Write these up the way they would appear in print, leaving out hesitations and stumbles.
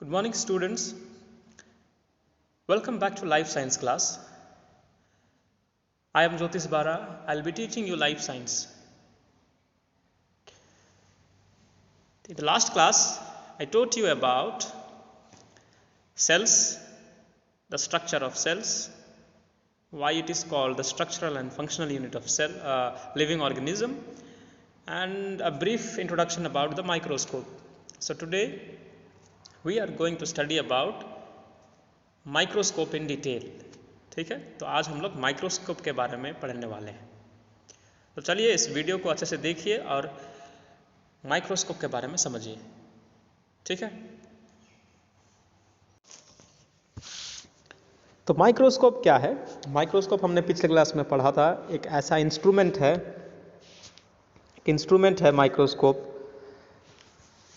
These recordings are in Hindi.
Good morning, students. Welcome back to Life Science class. I am Jyotish Bara. I'll be teaching you life science. In the last class, I taught you about cells, the structure of cells, why it is called the structural and functional unit of living organism, and a brief introduction about the microscope. So today we are going to study about microscope in detail. ठीक है, तो आज हम लोग माइक्रोस्कोप के बारे में पढ़ने वाले हैं. तो चलिए इस वीडियो को अच्छे से देखिए और माइक्रोस्कोप के बारे में समझिए. ठीक है, तो माइक्रोस्कोप क्या है? माइक्रोस्कोप हमने पिछले क्लास में पढ़ा था. एक ऐसा इंस्ट्रूमेंट है microscope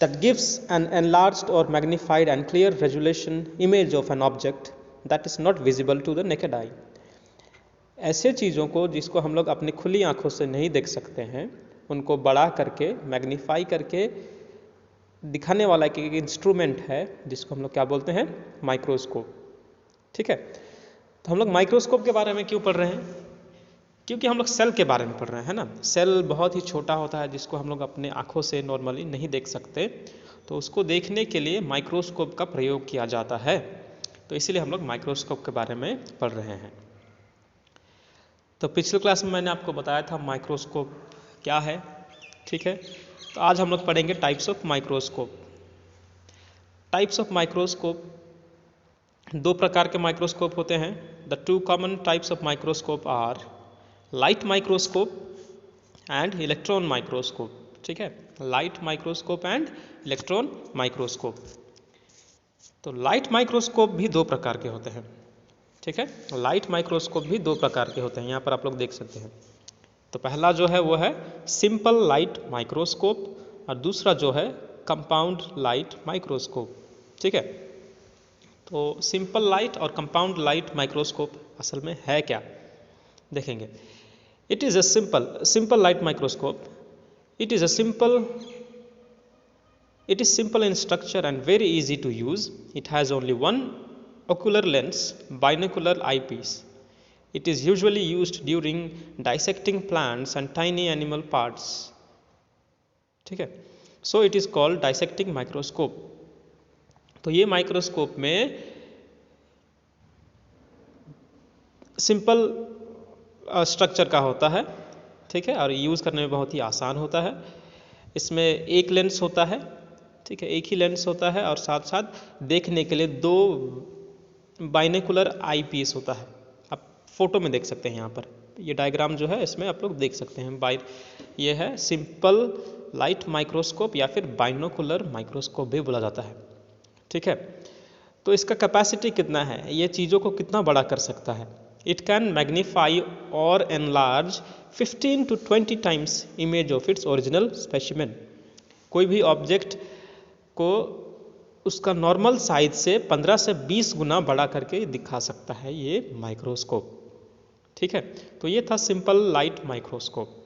that gives an enlarged or magnified and clear resolution image of an object that is not visible to the naked eye. ऐसे चीज़ों को जिसको हम लोग अपनी खुली आंखों से नहीं देख सकते हैं, उनको बड़ा करके मैग्नीफाई करके दिखाने वाला एक इंस्ट्रूमेंट है जिसको हम लोग क्या बोलते हैं? माइक्रोस्कोप. ठीक है, तो हम लोग माइक्रोस्कोप के बारे में क्यों पढ़ रहे हैं? क्योंकि हम लोग सेल के बारे में पढ़ रहे हैं ना. सेल बहुत ही छोटा होता है जिसको हम लोग अपने आँखों से नॉर्मली नहीं देख सकते, तो उसको देखने के लिए माइक्रोस्कोप का प्रयोग किया जाता है. तो इसीलिए हम लोग माइक्रोस्कोप के बारे में पढ़ रहे हैं. तो पिछले क्लास में मैंने आपको बताया था माइक्रोस्कोप क्या है. ठीक है, तो आज हम लोग पढ़ेंगे types of microscope. Types of microscope, दो प्रकार के माइक्रोस्कोप होते हैं. The two common types of microscope are light microscope and electron microscope. ठीक है, light microscope and electron microscope. तो लाइट माइक्रोस्कोप भी दो प्रकार के होते हैं. ठीक है, लाइट माइक्रोस्कोप भी दो प्रकार के होते हैं, यहाँ पर आप लोग देख सकते हैं. तो पहला जो है वो है सिंपल लाइट माइक्रोस्कोप और दूसरा जो है कंपाउंड लाइट माइक्रोस्कोप. ठीक है, तो सिंपल लाइट और कंपाउंड लाइट माइक्रोस्कोप असल में है क्या, देखेंगे. It is a simple light microscope. It is simple in structure and very easy to use. It has only one ocular lens, binocular eyepiece. It is usually used during dissecting plants and tiny animal parts. ठीक है, so it is called dissecting microscope. तो ये माइक्रोस्कोप में सिंपल स्ट्रक्चर का होता है. ठीक है, और यूज़ करने में बहुत ही आसान होता है. इसमें एक लेंस होता है. ठीक है, एक ही लेंस होता है और साथ साथ देखने के लिए दो बाइनोकुलर आई पीस होता है. आप फोटो में देख सकते हैं, यहाँ पर ये डायग्राम जो है इसमें आप लोग देख सकते हैं. ये है सिंपल लाइट माइक्रोस्कोप या फिर बाइनोकुलर माइक्रोस्कोप भी बोला जाता है. ठीक है, तो इसका कैपेसिटी कितना है, ये चीज़ों को कितना बड़ा कर सकता है? It can magnify or enlarge 15 to 20 times image of its original specimen. कोई भी ऑब्जेक्ट को उसका नॉर्मल साइज से 15 से 20 गुना बड़ा करके दिखा सकता है ये माइक्रोस्कोप. ठीक है, तो ये था सिंपल लाइट माइक्रोस्कोप.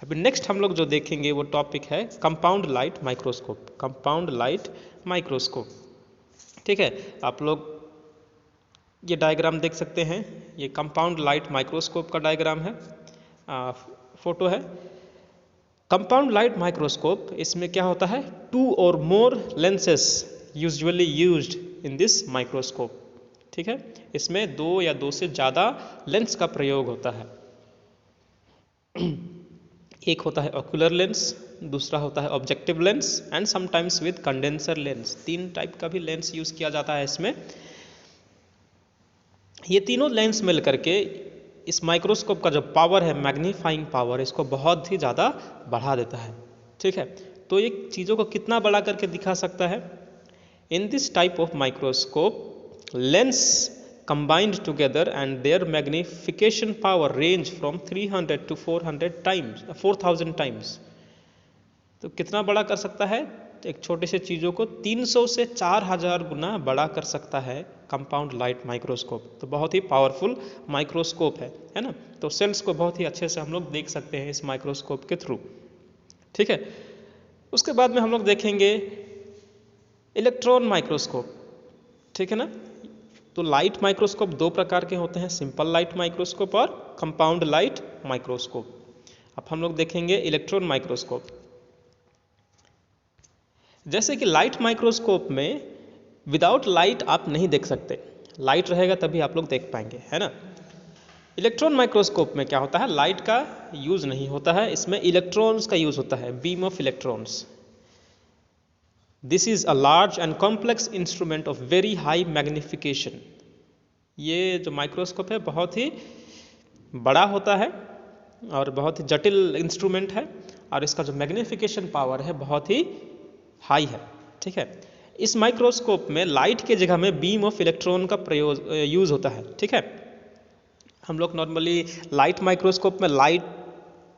अभी नेक्स्ट हम लोग जो देखेंगे वो टॉपिक है compound light microscope. Compound light microscope. ठीक है, आप लोग ये डायग्राम देख सकते हैं. ये कंपाउंड लाइट माइक्रोस्कोप का डायग्राम है, फोटो है. कंपाउंड लाइट माइक्रोस्कोप, इसमें क्या होता है? Two or more lenses usually used in this microscope. ठीक है, इसमें दो या दो से ज़्यादा लेंस का प्रयोग होता है. एक होता है ऑक्यूलर लेंस, दूसरा होता है objective lens and sometimes with condenser lens. तीन टाइप का भी लेंस यूज़ किया जाता है इसमें. ये तीनों लेंस मिल करके इस माइक्रोस्कोप का जो पावर है, मैग्नीफाइंग पावर, इसको बहुत ही ज़्यादा बढ़ा देता है. ठीक है, तो ये चीज़ों को कितना बड़ा करके दिखा सकता है? In this type of microscope lens combined together and their magnification power range from 300 to 400 times. तो कितना बड़ा कर सकता है? एक छोटे से चीज़ों को 300 से 4000 गुना बड़ा कर सकता है कंपाउंड लाइट माइक्रोस्कोप. तो बहुत ही पावरफुल माइक्रोस्कोप है ना. तो सेल्स को बहुत ही अच्छे से हम लोग देख सकते हैं इस माइक्रोस्कोप के थ्रू. ठीक है, उसके बाद में हम लोग देखेंगे इलेक्ट्रॉन माइक्रोस्कोप. ठीक है ना। तो लाइट माइक्रोस्कोप दो प्रकार के होते हैं, सिंपल लाइट माइक्रोस्कोप और कंपाउंड लाइट माइक्रोस्कोप। अब हम लोग देखेंगे इलेक्ट्रॉन माइक्रोस्कोप। जैसे कि लाइट माइक्रोस्कोप में विदाउट लाइट आप नहीं देख सकते, लाइट रहेगा तभी आप लोग देख पाएंगे, है ना। इलेक्ट्रॉन माइक्रोस्कोप में क्या होता है, लाइट का यूज नहीं होता है, इसमें इलेक्ट्रॉन्स का यूज होता है, beam of electrons. This is a large and complex instrument of very high magnification. ये जो माइक्रोस्कोप है बहुत ही बड़ा होता है और बहुत ही जटिल इंस्ट्रूमेंट है, और इसका जो मैग्निफिकेशन पावर है बहुत ही हाई है, ठीक है। इस माइक्रोस्कोप में लाइट के जगह में बीम ऑफ इलेक्ट्रॉन का प्रयोग यूज होता है, ठीक है। हम लोग नॉर्मली लाइट माइक्रोस्कोप में लाइट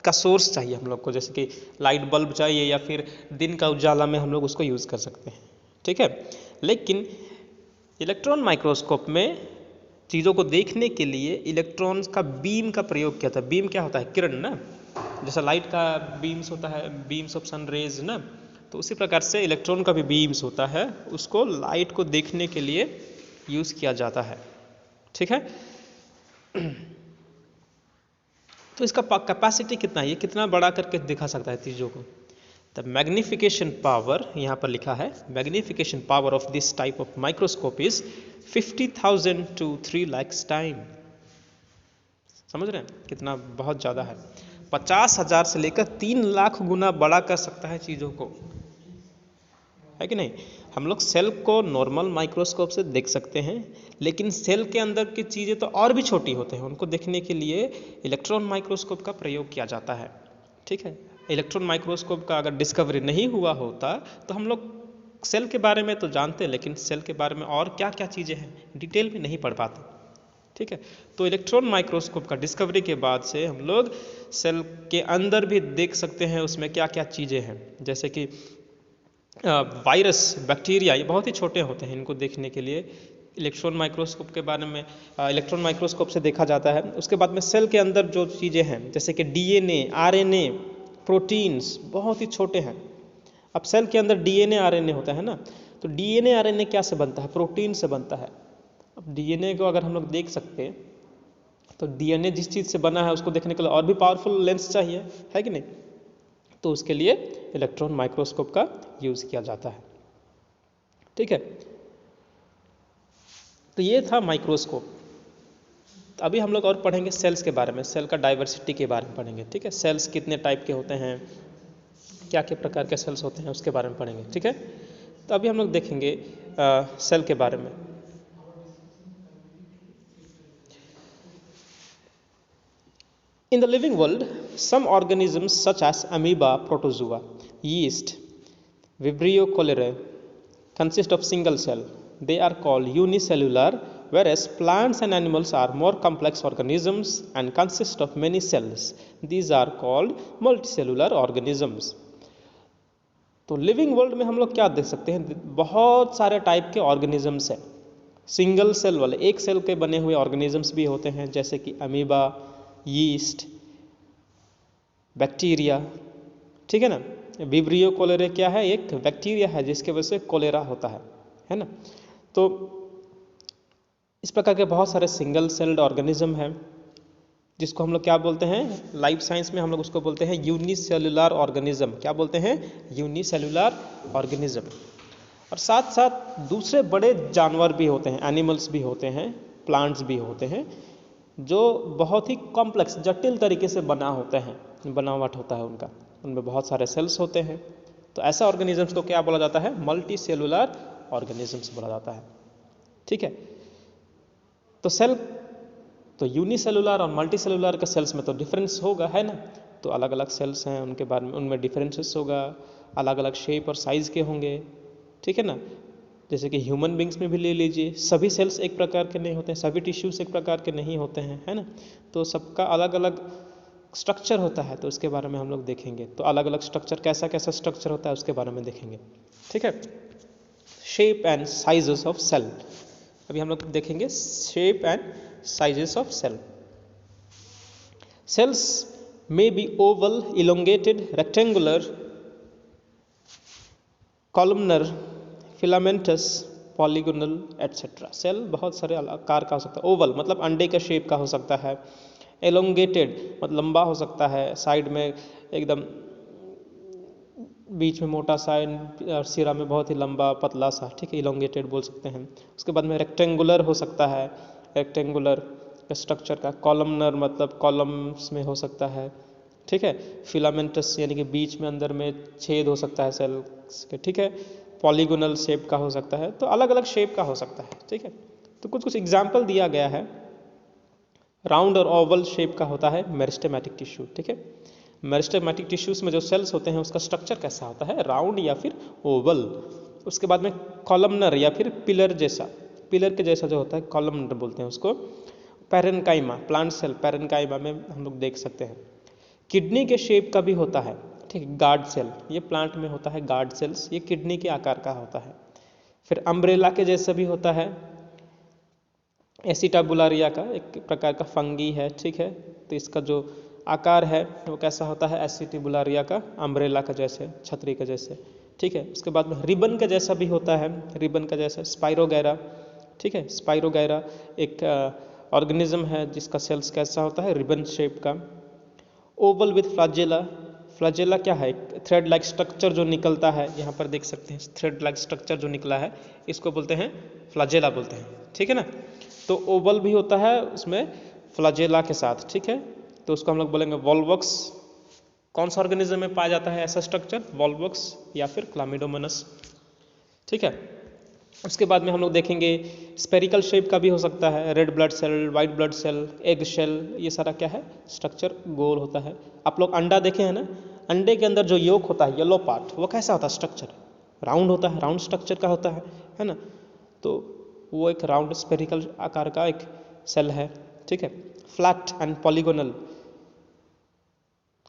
का सोर्स चाहिए हम लोग को, जैसे कि लाइट बल्ब चाहिए या फिर दिन का उजाला में हम लोग उसको यूज़ कर सकते हैं, ठीक है। लेकिन इलेक्ट्रॉन माइक्रोस्कोप में चीज़ों को देखने के लिए इलेक्ट्रॉन्स का बीम का प्रयोग किया था। बीम क्या होता है, किरण ना, जैसा लाइट का बीम्स होता है, बीम्स ऑफ सन रेज ना, तो उसी प्रकार से इलेक्ट्रॉन का भी बीम्स होता है, उसको लाइट को देखने के लिए यूज़ किया जाता है, ठीक है। तो इसका कैपेसिटी कितना है, ये कितना बड़ा करके दिखा सकता है चीज़ों को। द मैग्निफिकेशन पावर, यहाँ पर लिखा है magnification power of this type of microscope is 50,000 to 3 lakhs time. समझ रहे हैं कितना, बहुत ज़्यादा है। 50,000 से लेकर 3 लाख गुना बड़ा कर सकता है चीज़ों को, है कि नहीं। हम लोग सेल को नॉर्मल माइक्रोस्कोप से देख सकते हैं, लेकिन सेल के अंदर की चीज़ें तो और भी छोटी होते हैं, उनको देखने के लिए इलेक्ट्रॉन माइक्रोस्कोप का प्रयोग किया जाता है, ठीक है। इलेक्ट्रॉन माइक्रोस्कोप का अगर डिस्कवरी नहीं हुआ होता तो हम लोग सेल के बारे में तो जानते हैं, लेकिन सेल के बारे में और क्या क्या चीज़ें हैं डिटेल में नहीं पढ़ पाते, ठीक है। तो इलेक्ट्रॉन माइक्रोस्कोप का डिस्कवरी के बाद से हम लोग सेल के अंदर भी देख सकते हैं उसमें क्या क्या चीज़ें हैं, जैसे कि वायरस, बैक्टीरिया, ये बहुत ही छोटे होते हैं, इनको देखने के लिए इलेक्ट्रॉन माइक्रोस्कोप के बारे में इलेक्ट्रॉन माइक्रोस्कोप से देखा जाता है। उसके बाद में सेल के अंदर जो चीज़ें हैं जैसे कि डीएनए, आरएनए, प्रोटीन्स बहुत ही छोटे हैं। अब सेल के अंदर डीएनए आरएनए होता है ना, तो डीएनए आरएनए क्या से बनता है, प्रोटीन से बनता है। अब डीएनए को अगर हम लोग देख सकते हैं तो डीएनए जिस चीज़ से बना है उसको देखने के लिए और भी पावरफुल लेंस चाहिए, है कि नहीं। तो उसके लिए इलेक्ट्रॉन माइक्रोस्कोप का यूज़ किया जाता है, ठीक है। तो ये था माइक्रोस्कोप। अभी हम लोग और पढ़ेंगे सेल्स के बारे में, सेल का डाइवर्सिटी के बारे में पढ़ेंगे, ठीक है। सेल्स कितने टाइप के होते हैं, क्या क्या प्रकार के सेल्स होते हैं उसके बारे में पढ़ेंगे, ठीक है। तो अभी हम लोग देखेंगे सेल के बारे में। In the living world, some organisms such as amoeba, protozoa, yeast, Vibrio cholerae consist of single cell. They are called unicellular, whereas plants and animals are more complex organisms and consist of many cells. These are called multicellular organisms. तो लिविंग वर्ल्ड में हम लोग क्या देख सकते हैं, बहुत सारे टाइप के ऑर्गेनिजम्स हैं। सिंगल सेल वाले, एक सेल के बने हुए ऑर्गेनिजम्स भी होते हैं, जैसे कि अमीबा, यीस्ट, बैक्टीरिया, ठीक है ना। विब्रियो कोलेरा क्या है, एक बैक्टीरिया है जिसके वजह से कोलेरा होता है ना। तो इस प्रकार के बहुत सारे सिंगल सेल्ड ऑर्गेनिज्म हैं जिसको हम लोग क्या बोलते हैं, लाइफ साइंस में हम लोग उसको बोलते हैं यूनिसेलुलर ऑर्गेनिज्म। क्या बोलते हैं, यूनिसेलुलर ऑर्गेनिज्म। और साथ साथ दूसरे बड़े जानवर भी होते हैं, एनिमल्स भी होते हैं, प्लांट्स भी होते हैं, जो बहुत ही कॉम्प्लेक्स, जटिल तरीके से बना होते हैं, बनावट होता है उनका, उनमें बहुत सारे सेल्स होते हैं। तो ऐसा ऑर्गेनिजम्स को क्या बोला जाता है, मल्टी सेलुलर ऑर्गेनिजम्स बोला जाता है, ठीक है। तो सेल तो यूनिसेलुलर और मल्टी सेलुलर के सेल्स में तो डिफरेंस होगा, है ना। तो अलग अलग सेल्स हैं, उनके बारे में उनमें डिफरेंसेस होगा, अलग अलग शेप और साइज़ के होंगे, ठीक है ना। जैसे कि ह्यूमन बींग्स में भी ले लीजिए, सभी सेल्स एक प्रकार के नहीं होते हैं, सभी टिश्यूज एक प्रकार के नहीं होते हैं, है ना। तो सबका अलग अलग स्ट्रक्चर होता है, तो उसके बारे में हम लोग देखेंगे। तो अलग अलग स्ट्रक्चर, कैसा कैसा स्ट्रक्चर होता है उसके बारे में देखेंगे, ठीक है। Shape and sizes of cell, अभी हम लोग देखेंगे shape and sizes of cell. Cells may be oval, elongated, rectangular, columnar, filamentous, polygonal etcetera. सेल बहुत सारे आकार का हो सकता है। ओवल मतलब अंडे का शेप का हो सकता है। एलोंगेटेड मतलब लंबा हो सकता है, साइड में एकदम बीच में मोटा सा और सिरा में बहुत ही लंबा पतला सा, ठीक है, इलोंगेटेड बोल सकते हैं। उसके बाद में रेक्टेंगुलर हो सकता है, रेक्टेंगुलर स्ट्रक्चर का। कॉलमनर मतलब कॉलम्स में हो सकता है, ठीक है। फिलामेंटस यानी कि बीच में अंदर में छेद हो सकता है सेल्स के, ठीक है। पॉलीगोनल शेप का हो सकता है, तो अलग अलग शेप का हो सकता है, ठीक है। तो कुछ कुछ एग्जाम्पल दिया गया है। राउंड और ओवल शेप का होता है मेरिस्टेमेटिक टिश्यू, ठीक है। मेरिस्टेमेटिक टिश्यूज में जो सेल्स होते हैं उसका स्ट्रक्चर कैसा होता है, राउंड या फिर ओवल। उसके बाद में कॉलमनर या फिर पिलर जैसा, पिलर के जैसा जो होता है कॉलमनर बोलते हैं उसको। पैरेन्काइमा प्लांट सेल, पैरेन्काइमा में हम लोग देख सकते हैं। किडनी के शेप का भी होता है, ठीक है, गार्ड सेल, ये प्लांट में होता है गार्ड सेल्स, ये किडनी के आकार का होता है। फिर अम्ब्रेला के जैसा भी होता है, एसिटाबुलारिया का एक प्रकार का फंगी है, ठीक है। तो इसका जो आकार है वो कैसा होता है, एसिटिबुलारिया का, अम्ब्रेला का जैसे, छतरी के जैसे, ठीक है। उसके बाद में रिबन का जैसा भी होता है, रिबन का जैसा स्पाइरोगैरा, ठीक है। स्पाइरोगैरा एक ऑर्गेनिज्म है जिसका सेल्स कैसा होता है, रिबन शेप का। ओवल विथ फ्लैजेला, फ्लैजेला क्या है, थ्रेड लाइक स्ट्रक्चर जो निकलता है, यहाँ पर देख सकते हैं थ्रेड लाइक स्ट्रक्चर जो निकला है, इसको बोलते हैं फ्लैजेला बोलते हैं, ठीक है ना। तो ओवल भी होता है उसमें फ्लैजेला के साथ, ठीक है। तो उसको हम लोग बोलेंगे वॉल्वॉक्स। कौन सा ऑर्गेनिज्म में पाया जाता है ऐसा स्ट्रक्चर, वॉल्वॉक्स या फिर क्लामिडोमोनास, ठीक है। उसके बाद में हम लोग देखेंगे स्पेरिकल शेप का भी हो सकता है, red blood cell, white blood cell, egg shell, ये सारा क्या है, स्ट्रक्चर गोल होता है। आप लोग अंडा देखे हैं ना, अंडे के अंदर जो योक होता है, येलो पार्ट, वो कैसा होता है स्ट्रक्चर, राउंड होता है, राउंड स्ट्रक्चर का होता है ना। तो वो एक राउंड स्पेरिकल आकार का एक सेल है, ठीक है। फ्लैट एंड पॉलीगोनल,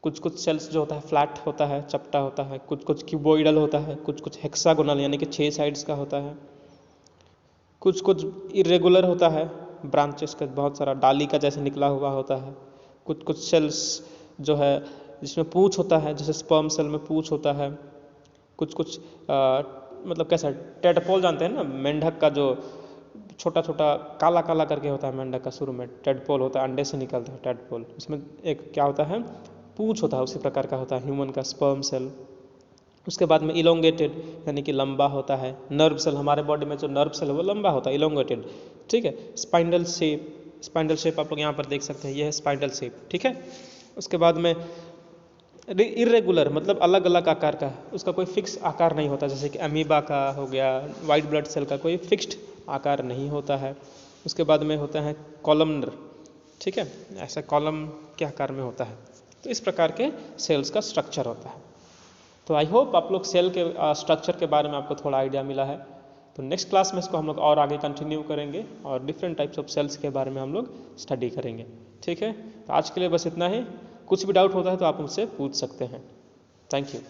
कुछ कुछ सेल्स जो होता है फ्लैट होता है, चपटा होता है, कुछ कुछ क्यूबोइडल होता है, कुछ कुछ हेक्सागोनल यानी कि 6 साइड्स का होता है, कुछ कुछ इरेगुलर होता है, ब्रांचेस का बहुत सारा डाली का जैसे निकला हुआ होता है। कुछ कुछ सेल्स जो है जिसमें पूंछ होता है, जैसे स्पर्म सेल में पूंछ होता है। कुछ कुछ मतलब कैसा, टेडपोल जानते हैं ना, मेंढक का जो छोटा छोटा काला काला करके होता है मेंढक का, शुरू में टेडपोल होता है, अंडे से निकलता है टेडपोल, उसमें एक क्या होता है, पूंछ होता है, उसी प्रकार का होता है ह्यूमन का स्पर्म सेल। उसके बाद में इलोंगेटेड यानी कि लंबा होता है। नर्व सेल, हमारे बॉडी में जो नर्व सेल है वो लंबा होता है, इलोंगेटेड, ठीक है। स्पाइंडल शेप, स्पाइंडल शेप आप लोग यहाँ पर देख सकते हैं, ये है स्पाइंडल शेप, ठीक है। उसके बाद में इरेगुलर मतलब अलग अलग आकार का, उसका कोई फिक्स आकार नहीं होता, जैसे कि अमीबा का हो गया, वाइट ब्लड सेल का कोई फिक्स्ड आकार नहीं होता है। उसके बाद में होता है कॉलमनर, ठीक है, ऐसा कॉलम के आकार में होता है। तो इस प्रकार के सेल्स का स्ट्रक्चर होता है। तो आई होप आप लोग सेल के स्ट्रक्चर के बारे में आपको थोड़ा आइडिया मिला है। तो नेक्स्ट क्लास में इसको हम लोग और आगे कंटिन्यू करेंगे और डिफरेंट टाइप्स ऑफ सेल्स के बारे में हम लोग स्टडी करेंगे, ठीक है। तो आज के लिए बस इतना ही। कुछ भी डाउट होता है तो आप मुझसे पूछ सकते हैं। Thank you.